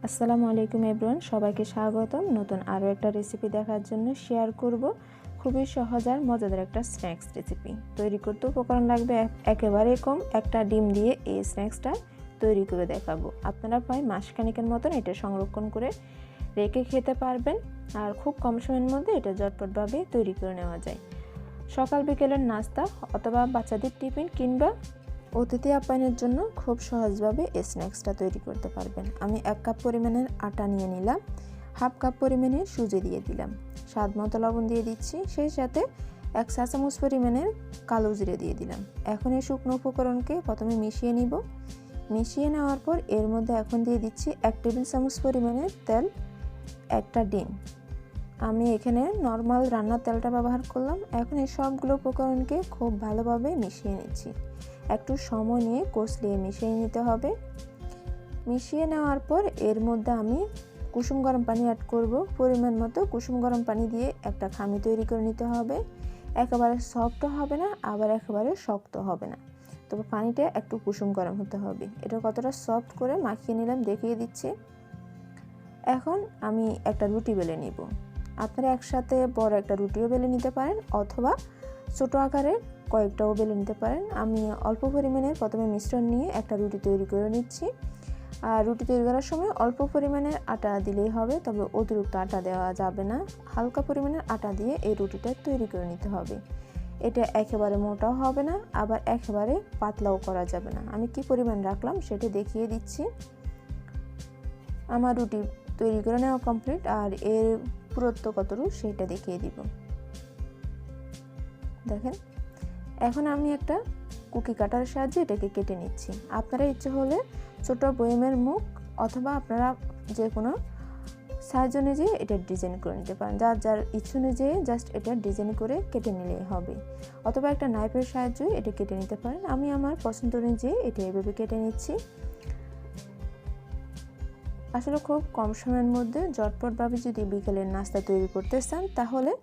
আসসালামু আলাইকুম এভরিওয়ান, সবাইকে স্বাগতম নতুন আরও একটা রেসিপি দেখার জন্য। শেয়ার করব খুবই সহজ আর মজাদার একটা স্ন্যাক্স রেসিপি। তৈরি করতে উপকরণ লাগবে একেবারে কম, একটা ডিম দিয়ে এই স্ন্যাক্সটা তৈরি করে দেখাবো। আপনারা প্রায় মাসখানেকের মতন এটা সংরক্ষণ করে রেখে খেতে পারবেন, আর খুব কম সময়ের মধ্যে এটা ঝটপটভাবে তৈরি করে নেওয়া যায়। সকাল বিকেলের নাস্তা অথবা বাচ্চাদের টিফিন কিংবা অতিথি আপ্যায়নের জন্য খুব সহজভাবে এই স্ন্যাক্সটা তৈরি করতে পারবেন। আমি 1 কাপ পরিমাণের আটা নিয়ে নিলাম, হাফ কাপ পরিমাণের সুজি দিয়ে দিলাম, স্বাদ মতো লবণ দিয়ে দিচ্ছি, সেই সাথে 1 চা চামচ পরিমাণের কালো জিরে দিয়ে দিলাম। এখন এই শুকনো উপকরণকে প্রথমে মিশিয়ে নিব। মিশিয়ে নেওয়ার পর এর মধ্যে এখন দিয়ে দিচ্ছি 1 টেবিল চামচ পরিমাণের তেল, একটা ডিম। আমি এখানে নর্মাল রান্নার তেলটা ব্যবহার করলাম। এখন এই সবগুলো উপকরণকে খুব ভালোভাবে মিশিয়ে নিচ্ছি। একটু সময় নিয়ে কষলিয়ে মিশিয়ে নিতে হবে। মিশিয়ে নেওয়ার পর এর মধ্যে আমি কুসুম গরম পানি অ্যাড করব। পরিমাণ মতো কুসুম গরম পানি দিয়ে একটা খামি তৈরি করে নিতে হবে। একেবারে সফটও হবে না, আবার একেবারে শক্ত হবে না, তবে পানিটা একটু কুসুম গরম হতে হবে। এটা কতটা সফট করে মাখিয়ে নিলাম দেখিয়ে দিচ্ছি। এখন আমি একটা রুটি বেলে নিব। আপনারা একসাথে বড় একটা রুটিও বেলে নিতে পারেন অথবা ছোট আকারে কয়েকটাও বেলে নিতে পারেন। আমি অল্প পরিমাণের প্রথমে মিশ্রণ নিয়ে একটা রুটি তৈরি করে নিচ্ছি। আর রুটি তৈরি করার সময় অল্প পরিমাণের আটা দিলেই হবে, তবে অতিরিক্ত আটা দেওয়া যাবে না। হালকা পরিমাণের আটা দিয়ে এই রুটিটা তৈরি করে নিতে হবে। এটা একেবারে মোটাও হবে না, আবার একেবারে পাতলাও করা যাবে না। আমি কি পরিমাণ রাখলাম সেটা দেখিয়ে দিচ্ছি। আমার রুটি তৈরি করে নেওয়া কমপ্লিট, আর এর পুরুত্ব কতটুকু সেটা দেখিয়ে দিব। দেখেন, এখন আমি একটা কুকি কাটার সাহায্যে এটাকে কেটে নিচ্ছি। আপনারা ইচ্ছে হলে ছোট বয়মের মুখ অথবা আপনারা যে কোনো সাইজ অনুযায়ী এটা ডিজাইন করে নিতে পারেন। যার যার ইচ্ছে অনুযায়ী জাস্ট এটা ডিজাইন করে কেটে নিলেই হবে, অথবা একটা নাইফের সাহায্যে এটা কেটে নিতে পারেন। আমি আমার পছন্দ অনুযায়ী এটা এভাবে কেটে নিচ্ছি। আসলে খুব কম সময়ের মধ্যে ঝটপটভাবে যদি বিকেলের নাস্তা তৈরি করতে চান তাহলে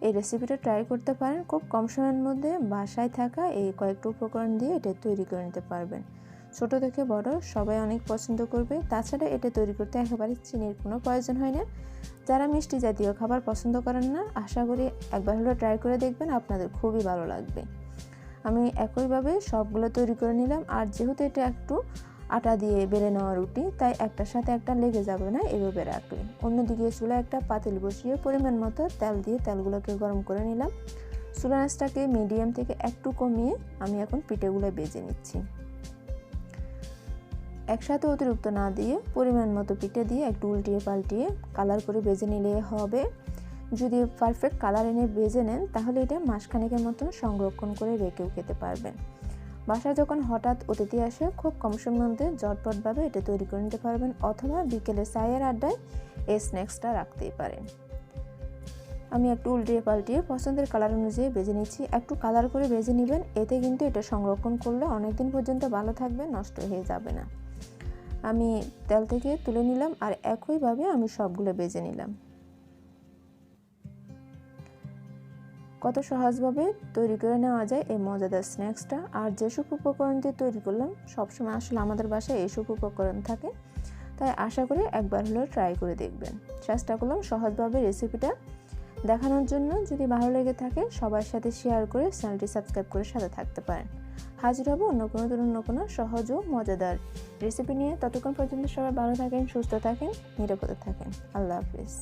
এই রেসিপিটা ট্রাই করতে পারেন। খুব কম সময়ের মধ্যে বাসায় থাকা এই কয়েকটা উপকরণ দিয়ে এটা তৈরি করে নিতে পারবেন। ছোট থেকে বড় সবাই অনেক পছন্দ করবে। তাছাড়া এটা তৈরি করতে একেবারে চিনির কোনো প্রয়োজন হয় না। যারা মিষ্টি জাতীয় খাবার পছন্দ করেন না, আশা করি একবার হলেও ট্রাই করে দেখবেন, আপনাদের খুবই ভালো লাগবে। আমি একইভাবে সবগুলো তৈরি করে নিলাম। আর যেহেতু এটা একটু আটা দিয়ে বেলে নেওয়া রুটি, তাই একটার সাথে একটা লেগে যাবে না এভাবে রাখলে। অন্যদিকে চুলায় একটা পাতিল বসিয়ে পরিমাণ মতো তেল দিয়ে তেলগুলোকে গরম করে নিলাম। চুলা আঁচটাকে মিডিয়াম থেকে একটু কমিয়ে আমি এখন পিঠেগুলো বেজে নিচ্ছি। একসাথে অতিরিক্ত না দিয়ে পরিমাণ মতো পিঠে দিয়ে একটু উল্টিয়ে পাল্টিয়ে কালার করে বেজে নিলে হবে। যদি পারফেক্ট কালার এনে বেজে নেন তাহলে এটা মাসখানেকের মতো সংরক্ষণ করে রেখেও খেতে পারবেন। বাসায় যখন হঠাৎ অতিথি আসে খুব কম সময়ের মধ্যে ঝটপটভাবে এটা তৈরি করে নিতে পারবেন, অথবা বিকেলে চায়ের আড্ডায় এই স্ন্যাক্সটা রাখতেই পারেন। আমি একটু উল্টিয়ে পাল্টিয়ে পছন্দের কালার অনুযায়ী বেজে নিচ্ছি। একটু কালার করে বেজে নেবেন, এতে কিন্তু এটা সংরক্ষণ করলে অনেকদিন পর্যন্ত ভালো থাকবে, নষ্ট হয়ে যাবে না। আমি তেল থেকে তুলে নিলাম আর একইভাবে আমি সবগুলো বেজে নিলাম। কত সহজভাবে তৈরি করে নেওয়া যায় এই মজাদার স্ন্যাক্সটা। আর যেসব উপকরণ দিয়ে তৈরি করলাম, সবসময় আসলে আমাদের বাসায় এইসব উপকরণ থাকে, তাই আশা করি একবার হলেও ট্রাই করে দেখবেন। চেষ্টা করলাম সহজভাবে রেসিপিটা দেখানোর জন্য। যদি ভালো লেগে থাকে সবার সাথে শেয়ার করে চ্যানেলটি সাবস্ক্রাইব করে সাথে থাকতে পারেন। হাজির হব অন্য কোনো সহজ ও মজাদার রেসিপি নিয়ে। ততক্ষণ পর্যন্ত সবাই ভালো থাকেন, সুস্থ থাকেন, নিরাপদে থাকেন। আল্লাহ হাফিজ।